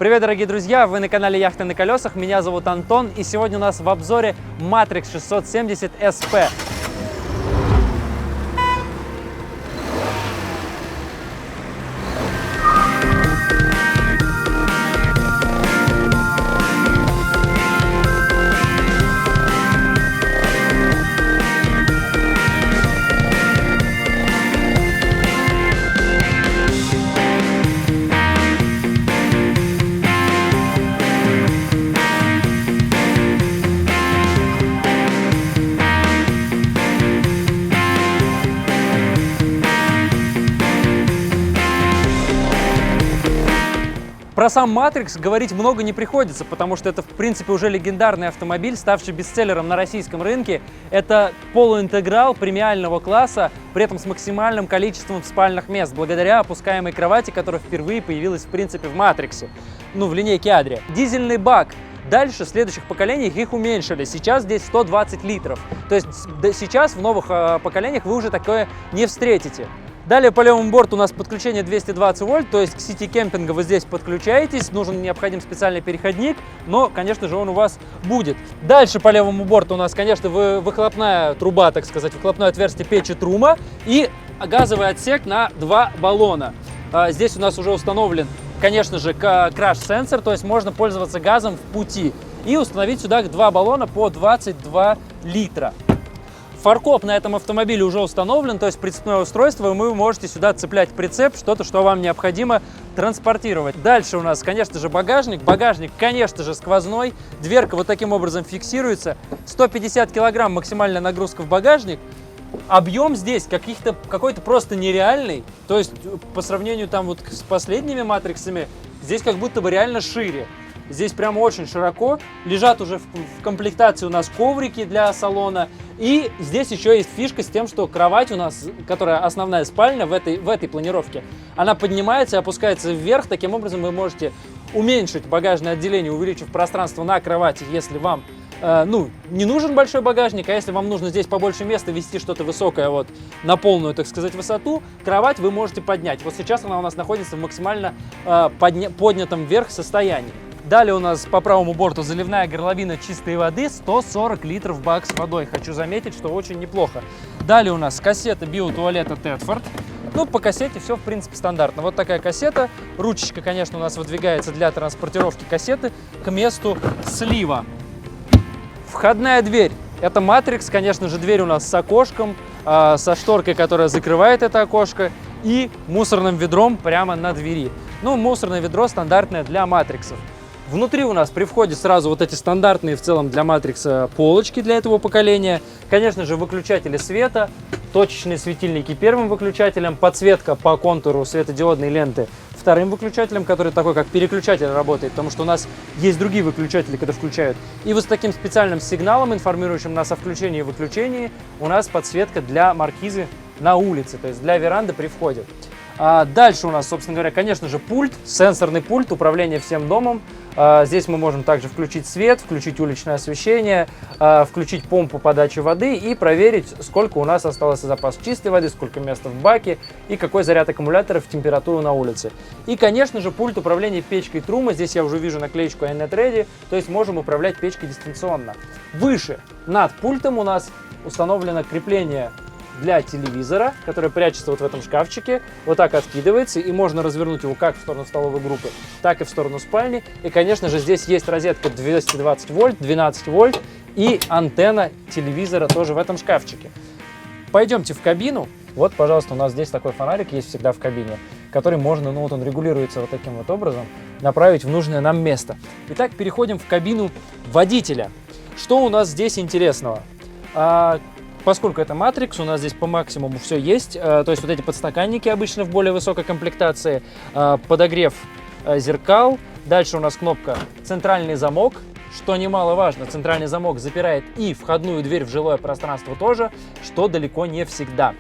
Привет, дорогие друзья! Вы на канале Яхты на колесах. Меня зовут Антон, и сегодня у нас в обзоре Matrix 670 SP. Про сам Matrix говорить много не приходится, потому что это, в принципе, уже легендарный автомобиль, ставший бестселлером на российском рынке. Это полуинтеграл премиального класса, при этом с максимальным количеством спальных мест, благодаря опускаемой кровати, которая впервые появилась, в принципе, в Матриксе, в линейке Adria. Дизельный бак. Дальше, в следующих поколениях их уменьшили. Сейчас здесь 120 литров. То есть сейчас в новых поколениях вы уже такое не встретите. Далее по левому борту у нас подключение 220 вольт, то есть к сети кемпинга вы здесь подключаетесь, необходим специальный переходник, но, конечно же, он у вас будет. Дальше по левому борту у нас, конечно, выхлопная труба, так сказать, выхлопное отверстие печи Трума и газовый отсек на 2 баллона. Здесь у нас уже установлен, конечно же, краш-сенсор, то есть можно пользоваться газом в пути и установить сюда 2 баллона по 22 литра. Фаркоп на этом автомобиле уже установлен, то есть прицепное устройство, и вы можете сюда цеплять прицеп, что-то, что вам необходимо транспортировать. Дальше у нас, конечно же, багажник. Багажник, конечно же, сквозной. Дверка вот таким образом фиксируется. 150 килограмм максимальная нагрузка в багажник. Объем здесь какой-то просто нереальный. То есть по сравнению с последними матриксами, здесь как будто бы реально шире. Здесь прямо очень широко. Лежат уже в комплектации у нас коврики для салона. И здесь еще есть фишка с тем, что кровать у нас, которая основная спальня в этой планировке, она поднимается и опускается вверх. Таким образом вы можете уменьшить багажное отделение, увеличив пространство на кровати, если вам не нужен большой багажник, а если вам нужно здесь побольше места вести что-то высокое на полную, так сказать, высоту, кровать вы можете поднять. Вот сейчас она у нас находится в максимально поднятом вверх состоянии. Далее у нас по правому борту заливная горловина чистой воды, 140 литров бак с водой. Хочу заметить, что очень неплохо. Далее у нас кассета биотуалета Тедфорд. По кассете все, в принципе, стандартно. Вот такая кассета. Ручечка, конечно, у нас выдвигается для транспортировки кассеты к месту слива. Входная дверь. Это Matrix, конечно же, дверь у нас с окошком, со шторкой, которая закрывает это окошко, и мусорным ведром прямо на двери. Мусорное ведро стандартное для Матриксов. Внутри у нас при входе сразу вот эти стандартные в целом для Матрикса полочки для этого поколения. Конечно же, выключатели света, точечные светильники первым выключателем, подсветка по контуру светодиодной ленты вторым выключателем, который такой как переключатель работает, потому что у нас есть другие выключатели, когда включают. И вот с таким специальным сигналом, информирующим нас о включении и выключении, у нас подсветка для маркизы на улице, то есть для веранды при входе. Дальше у нас, собственно говоря, конечно же, пульт, сенсорный пульт управления всем домом. Здесь мы можем также включить свет, включить уличное освещение, включить помпу подачи воды и проверить, сколько у нас осталось запас чистой воды, сколько места в баке и какой заряд аккумуляторов, температуру на улице. И, конечно же, пульт управления печкой Трума. Здесь я уже вижу наклеечку iNet Ready, то есть можем управлять печкой дистанционно. Выше, над пультом у нас установлено крепление для телевизора, который прячется вот в этом шкафчике, вот так откидывается, и можно развернуть его как в сторону столовой группы, так и в сторону спальни. И, конечно же, здесь есть розетка 220 вольт, 12 вольт и антенна телевизора тоже в этом шкафчике. Пойдемте в кабину. Вот, пожалуйста, у нас здесь такой фонарик есть всегда в кабине, который можно, он регулируется вот таким вот образом, направить в нужное нам место. Итак, переходим в кабину водителя. Что у нас здесь интересного? Поскольку это Matrix, у нас здесь по максимуму все есть, то есть вот эти подстаканники обычно в более высокой комплектации, подогрев зеркал, дальше у нас кнопка «Центральный замок», что немаловажно, центральный замок запирает и входную дверь в жилое пространство тоже, что далеко не всегда.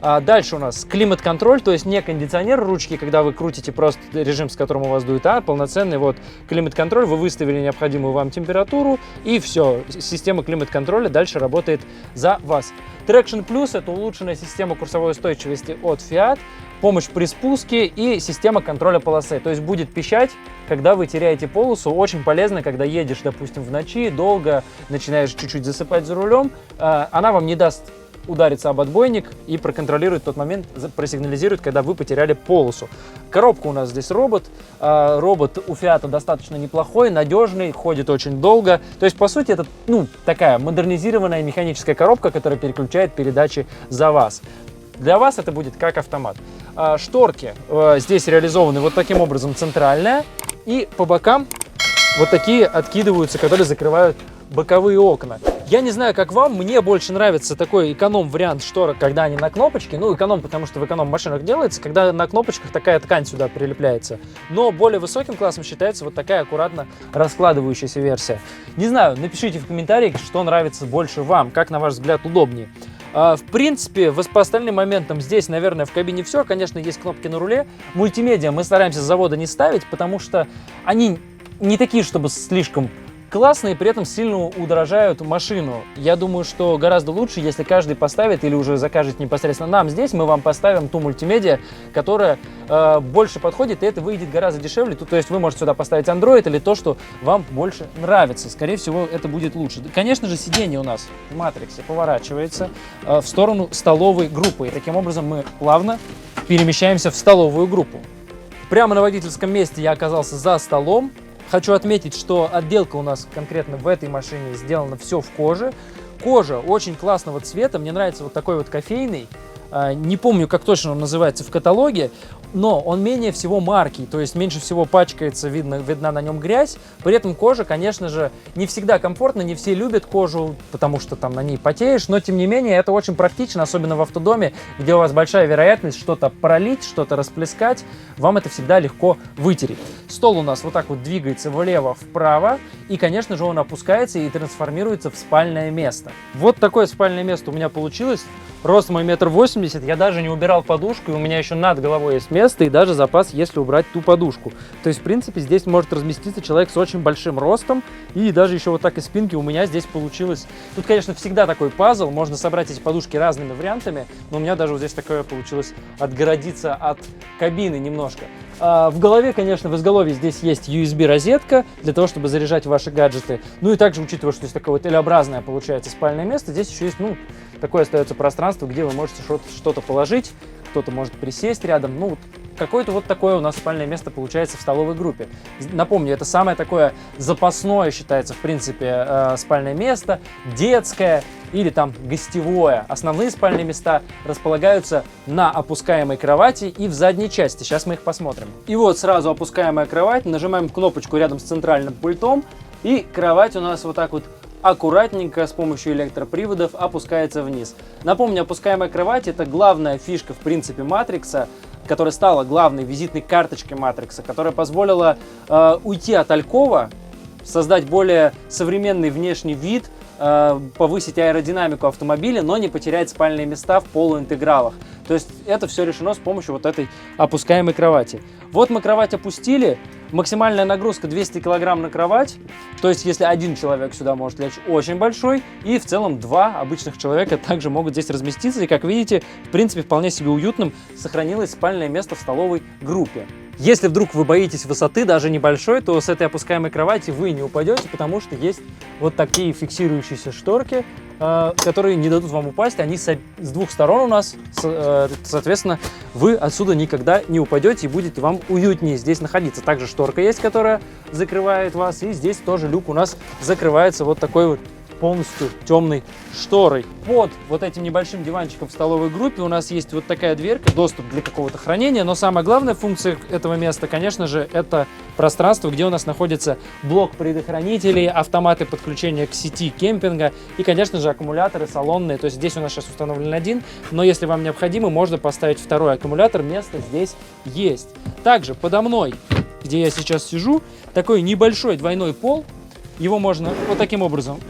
Дальше у нас климат-контроль, то есть не кондиционер ручки, когда вы крутите просто режим, с которым у вас дует, а полноценный вот климат-контроль. Вы выставили необходимую вам температуру, и все, система климат-контроля дальше работает за вас. Traction Plus — это улучшенная система курсовой устойчивости от Fiat, помощь при спуске и система контроля полосы. То есть будет пищать, когда вы теряете полосу. Очень полезно, когда едешь, допустим, в ночи, долго, начинаешь чуть-чуть засыпать за рулем. Она вам не даст ударится об отбойник и проконтролирует тот момент, просигнализирует, когда вы потеряли полосу. Коробка у нас здесь робот. Робот у Fiat достаточно неплохой, надежный, ходит очень долго. То есть, по сути, это такая модернизированная механическая коробка, которая переключает передачи за вас. Для вас это будет как автомат. Шторки здесь реализованы вот таким образом, центральная, и по бокам вот такие откидываются, которые закрывают боковые окна. Я не знаю, как вам, мне больше нравится такой эконом-вариант шторок, когда они на кнопочке. Ну, эконом, потому что в эконом-машинах делается, когда на кнопочках такая ткань сюда прилепляется. Но более высоким классом считается вот такая аккуратно раскладывающаяся версия. Не знаю, напишите в комментариях, что нравится больше вам, как, на ваш взгляд, удобнее. В принципе, по остальным моментам здесь, наверное, в кабине все. Конечно, есть кнопки на руле. Мультимедиа мы стараемся с завода не ставить, потому что они не такие, чтобы слишком классные, при этом сильно удорожают машину. Я думаю, что гораздо лучше, если каждый поставит или уже закажет непосредственно нам здесь, мы вам поставим ту мультимедиа, которая больше подходит, и это выйдет гораздо дешевле. То есть вы можете сюда поставить Android или то, что вам больше нравится. Скорее всего, это будет лучше. Конечно же, сиденье у нас в Матриксе поворачивается в сторону столовой группы, и таким образом мы плавно перемещаемся в столовую группу. Прямо на водительском месте я оказался за столом. Хочу отметить, что отделка у нас конкретно в этой машине сделана все в коже. Кожа очень классного цвета, мне нравится вот такой вот кофейный. Не помню, как точно он называется в каталоге, но он менее всего маркий, то есть меньше всего пачкается, видна на нем грязь. При этом кожа, конечно же, не всегда комфортна, не все любят кожу, потому что там на ней потеешь, но тем не менее это очень практично, особенно в автодоме, где у вас большая вероятность что-то пролить, что-то расплескать, вам это всегда легко вытереть. Стол у нас вот так вот двигается влево-вправо, и, конечно же, он опускается и трансформируется в спальное место. Вот такое спальное место у меня получилось. Рост мой 1,80 м, я даже не убирал подушку, и у меня еще над головой есть место, и даже запас, если убрать ту подушку. То есть, в принципе, здесь может разместиться человек с очень большим ростом, и даже еще вот так из спинки у меня здесь получилось. Тут, конечно, всегда такой пазл, можно собрать эти подушки разными вариантами, но у меня даже вот здесь такое получилось отгородиться от кабины немножко. В голове, конечно, в изголовье здесь есть USB-розетка для того, чтобы заряжать ваши гаджеты. Ну и также, учитывая, что здесь такое вот L-образное получается спальное место, здесь еще есть, такое остается пространство, где вы можете что-то положить, кто-то может присесть рядом. Какое-то вот такое у нас спальное место получается в столовой группе. Напомню, это самое такое запасное считается, в принципе, спальное место, детское или там гостевое. Основные спальные места располагаются на опускаемой кровати и в задней части. Сейчас мы их посмотрим. И вот сразу опускаемая кровать, нажимаем кнопочку рядом с центральным пультом, и кровать у нас вот так вот аккуратненько с помощью электроприводов опускается вниз. Напомню, опускаемая кровать — это главная фишка, в принципе, Матрикса, которая стала главной визитной карточкой Матрикса, которая позволила уйти от алькова, создать более современный внешний вид, повысить аэродинамику автомобиля, но не потерять спальные места в полуинтегралах. То есть это все решено с помощью вот этой опускаемой кровати. Вот мы кровать опустили, максимальная нагрузка 200 кг на кровать, то есть если один человек сюда может лечь, очень большой, и в целом два обычных человека также могут здесь разместиться, и как видите, в принципе, вполне себе уютным сохранилось спальное место в столовой группе. Если вдруг вы боитесь высоты, даже небольшой, то с этой опускаемой кровати вы не упадете, потому что есть вот такие фиксирующиеся шторки, которые не дадут вам упасть. Они с двух сторон у нас, соответственно, вы отсюда никогда не упадете и будете вам уютнее здесь находиться. Также шторка есть, которая закрывает вас, и здесь тоже люк у нас закрывается вот такой вот полностью темной шторой. Под вот этим небольшим диванчиком в столовой группе у нас есть вот такая дверка, доступ для какого-то хранения, но самая главная функция этого места, конечно же, это пространство, где у нас находится блок предохранителей, автоматы подключения к сети кемпинга и, конечно же, аккумуляторы салонные. То есть здесь у нас сейчас установлен один, но если вам необходимо, можно поставить второй аккумулятор, место здесь есть. Также подо мной, где я сейчас сижу, такой небольшой двойной пол. Его можно вот таким образом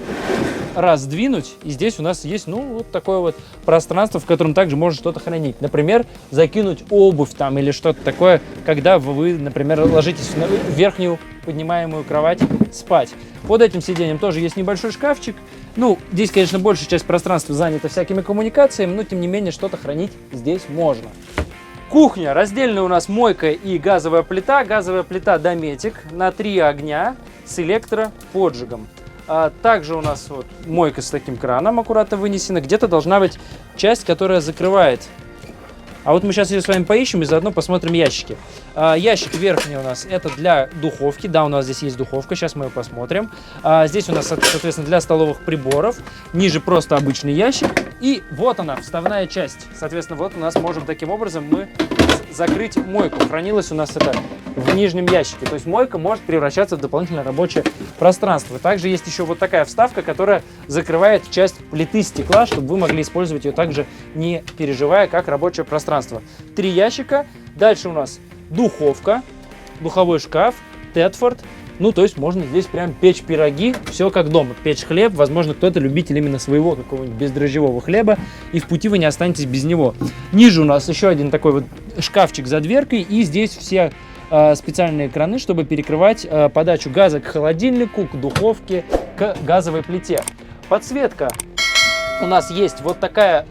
раз сдвинуть, и здесь у нас есть, ну, вот такое вот пространство, в котором также можно что-то хранить. Например, закинуть обувь там или что-то такое, когда вы, например, ложитесь в верхнюю поднимаемую кровать спать. Под этим сиденьем тоже есть небольшой шкафчик. Ну, здесь, конечно, большая часть пространства занята всякими коммуникациями, но, тем не менее, что-то хранить здесь можно. Кухня. Раздельная у нас мойка и газовая плита. Газовая плита Dometic на 3 огня с электроподжигом. Также у нас вот мойка с таким краном аккуратно вынесена. Где-то должна быть часть, которая закрывает. А вот мы сейчас ее с вами поищем и заодно посмотрим ящики. Ящик верхний у нас это для духовки. Да, у нас здесь есть духовка, сейчас мы ее посмотрим. Здесь у нас, соответственно, для столовых приборов. Ниже просто обычный ящик. И вот она, вставная часть. Соответственно, вот у нас можем таким образом мы закрыть мойку. Хранилась у нас это в нижнем ящике. То есть мойка может превращаться в дополнительное рабочее пространство. Также есть еще вот такая вставка, которая закрывает часть плиты стекла, чтобы вы могли использовать ее также, не переживая, как рабочее пространство. 3 ящика. Дальше у нас духовка, духовой шкаф, Тедфорд. Ну, то есть можно здесь прям печь пироги, все как дома. Печь хлеб, возможно, кто-то любитель именно своего какого-нибудь бездрожжевого хлеба, и в пути вы не останетесь без него. Ниже у нас еще один такой вот шкафчик за дверкой, и здесь все специальные краны, чтобы перекрывать подачу газа к холодильнику, к духовке, к газовой плите. Подсветка. У нас есть вот такая,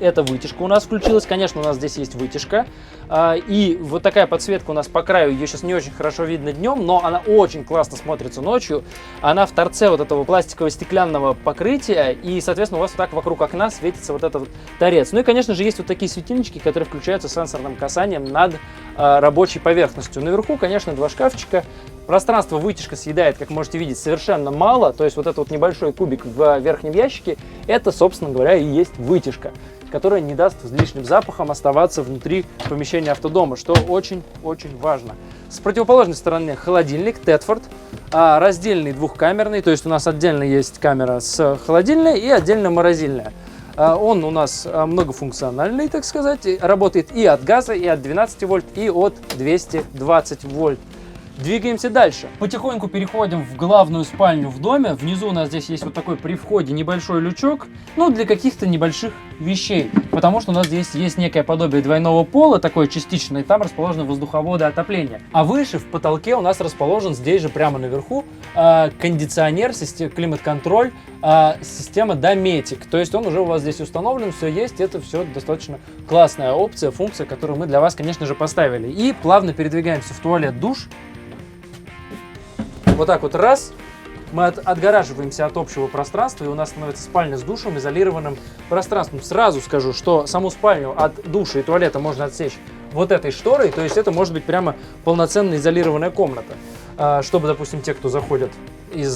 эта вытяжка у нас включилась. Конечно, у нас здесь есть вытяжка. И вот такая подсветка у нас по краю, ее сейчас не очень хорошо видно днем, но она очень классно смотрится ночью. Она в торце вот этого пластикового стеклянного покрытия, и, соответственно, у вас вот так вокруг окна светится вот этот вот торец. Ну и, конечно же, есть вот такие светильнички, которые включаются сенсорным касанием над рабочей поверхностью. Наверху, конечно, 2 шкафчика. Пространство вытяжка съедает, как можете видеть, совершенно мало. То есть вот этот вот небольшой кубик в верхнем ящике, это, собственно говоря, и есть вытяжка, которая не даст лишним запахом оставаться внутри помещения автодома, что очень-очень важно. С противоположной стороны холодильник Тедфорд, раздельный двухкамерный, то есть у нас отдельно есть камера с холодильной и отдельно морозильная. Он у нас многофункциональный, так сказать, работает и от газа, и от 12 вольт, и от 220 вольт. Двигаемся дальше. Потихоньку переходим в главную спальню в доме. Внизу у нас здесь есть вот такой при входе небольшой лючок, ну, для каких-то небольших вещей, потому что у нас здесь есть некое подобие двойного пола, такое частичное, и там расположены воздуховоды отопления. А выше, в потолке, у нас расположен здесь же прямо наверху кондиционер, климат-контроль, система Dometic. То есть он уже у вас здесь установлен, все есть, это все достаточно классная опция, функция, которую мы для вас, конечно же, поставили. И плавно передвигаемся в туалет-душ. Вот так вот раз, мы отгораживаемся от общего пространства, и у нас становится спальня с душем, изолированным пространством. Сразу скажу, что саму спальню от душа и туалета можно отсечь вот этой шторой, то есть это может быть прямо полноценная изолированная комната, чтобы, допустим, те, кто заходят из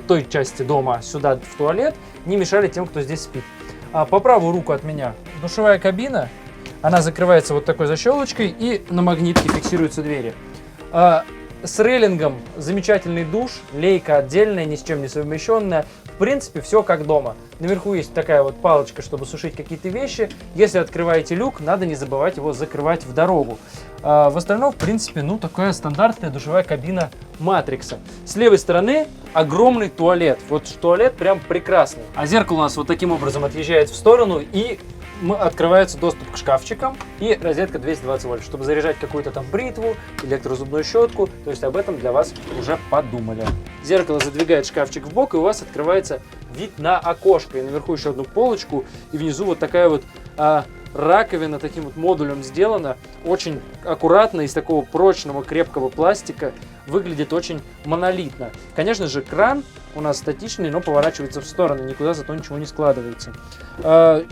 той части дома сюда в туалет, не мешали тем, кто здесь спит. По правую руку от меня душевая кабина, она закрывается вот такой защелочкой, и на магнитке фиксируются двери. С рейлингом замечательный душ, лейка отдельная, ни с чем не совмещенная. В принципе, все как дома. Наверху есть такая вот палочка, чтобы сушить какие-то вещи. Если открываете люк, надо не забывать его закрывать в дорогу. В остальном, в принципе, ну, такая стандартная душевая кабина Матрикса. С левой стороны огромный туалет. Вот туалет прям прекрасный. А зеркало у нас вот таким образом отъезжает в сторону, и открывается доступ к шкафчикам и розетка 220 вольт, чтобы заряжать какую-то там бритву, электрозубную щетку. То есть об этом для вас уже подумали. Зеркало задвигает шкафчик в бок, и у вас открывается вид на окошко. И наверху еще одну полочку, и внизу вот такая вот раковина таким вот модулем сделана. Очень аккуратно, из такого прочного, крепкого пластика. Выглядит очень монолитно. Конечно же, кран у нас статичный, но поворачивается в сторону, никуда зато ничего не складывается.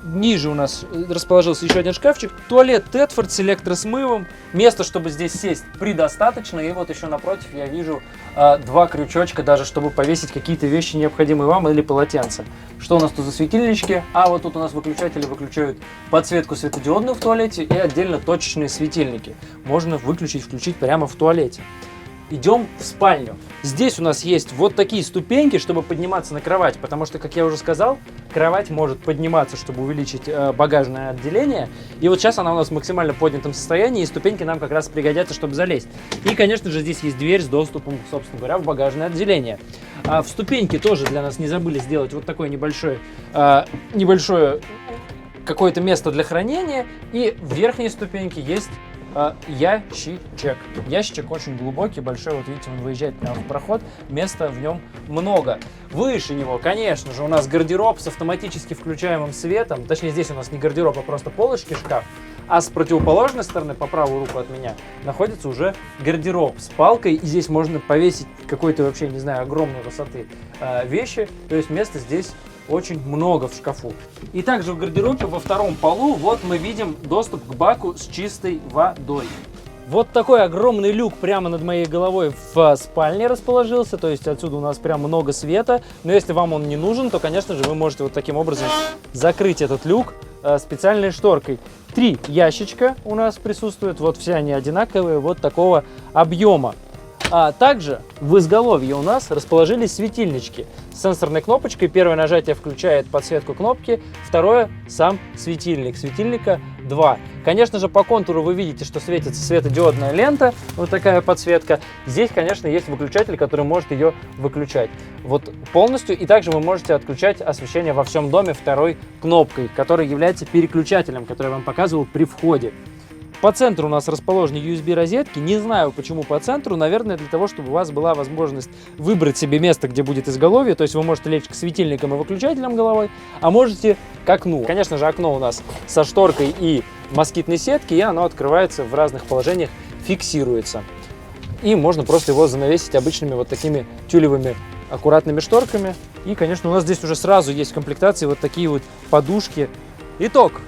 Ниже у нас расположился еще один шкафчик. Туалет Тедфорд с электросмывом. Места, чтобы здесь сесть, предостаточно. И вот еще напротив я вижу 2 крючочка, даже чтобы повесить какие-то вещи, необходимые вам, или полотенца. Что у нас тут за светильнички? Вот тут у нас выключатели выключают подсветку светодиодную в туалете и отдельно точечные светильники. Можно выключить, включить прямо в туалете. Идем в спальню. Здесь у нас есть вот такие ступеньки, чтобы подниматься на кровать, потому что, как я уже сказал, кровать может подниматься, чтобы увеличить багажное отделение. И вот сейчас она у нас в максимально поднятом состоянии, и ступеньки нам как раз пригодятся, чтобы залезть. И, конечно же, здесь есть дверь с доступом, собственно говоря, в багажное отделение. В ступеньке тоже для нас не забыли сделать вот такое небольшое какое-то место для хранения. И в верхней ступеньке есть ящичек. Ящичек очень глубокий, большой, вот видите, он выезжает прямо в проход, места в нем много. Выше него, конечно же, у нас гардероб с автоматически включаемым светом, точнее здесь у нас не гардероб, а просто полочки, шкаф, а с противоположной стороны, по правую руку от меня, находится уже гардероб с палкой, и здесь можно повесить какой-то вообще, не знаю, огромной высоты вещи, то есть места здесь очень много в шкафу. И также в гардеробе во втором полу вот мы видим доступ к баку с чистой водой. Вот такой огромный люк прямо над моей головой в спальне расположился, то есть отсюда у нас прям много света, но если вам он не нужен, то, конечно же, вы можете вот таким образом закрыть этот люк специальной шторкой. 3 ящичка у нас присутствуют, вот все они одинаковые, вот такого объема. А также в изголовье у нас расположились светильнички с сенсорной кнопочкой. Первое нажатие включает подсветку кнопки, второе – сам светильник. Светильника 2. Конечно же, по контуру вы видите, что светится светодиодная лента, вот такая подсветка. Здесь, конечно, есть выключатель, который может ее выключать вот полностью. И также вы можете отключать освещение во всем доме второй кнопкой, которая является переключателем, который я вам показывал при входе. По центру у нас расположены USB-розетки. Не знаю, почему по центру. Наверное, для того, чтобы у вас была возможность выбрать себе место, где будет изголовье. То есть вы можете лечь к светильникам и выключателям головой, а можете к окну. Конечно же, окно у нас со шторкой и москитной сетки, и оно открывается в разных положениях, фиксируется. И можно просто его занавесить обычными вот такими тюлевыми аккуратными шторками. И, конечно, у нас здесь уже сразу есть в комплектации вот такие вот подушки. Итог.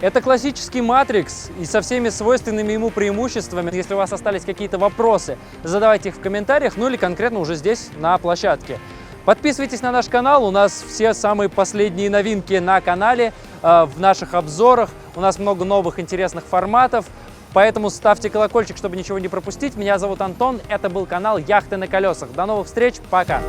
Это классический Matrix и со всеми свойственными ему преимуществами. Если у вас остались какие-то вопросы, задавайте их в комментариях, ну или конкретно уже здесь на площадке. Подписывайтесь на наш канал, у нас все самые последние новинки на канале, в наших обзорах. У нас много новых интересных форматов, поэтому ставьте колокольчик, чтобы ничего не пропустить. Меня зовут Антон, это был канал Яхты на колесах. До новых встреч, пока!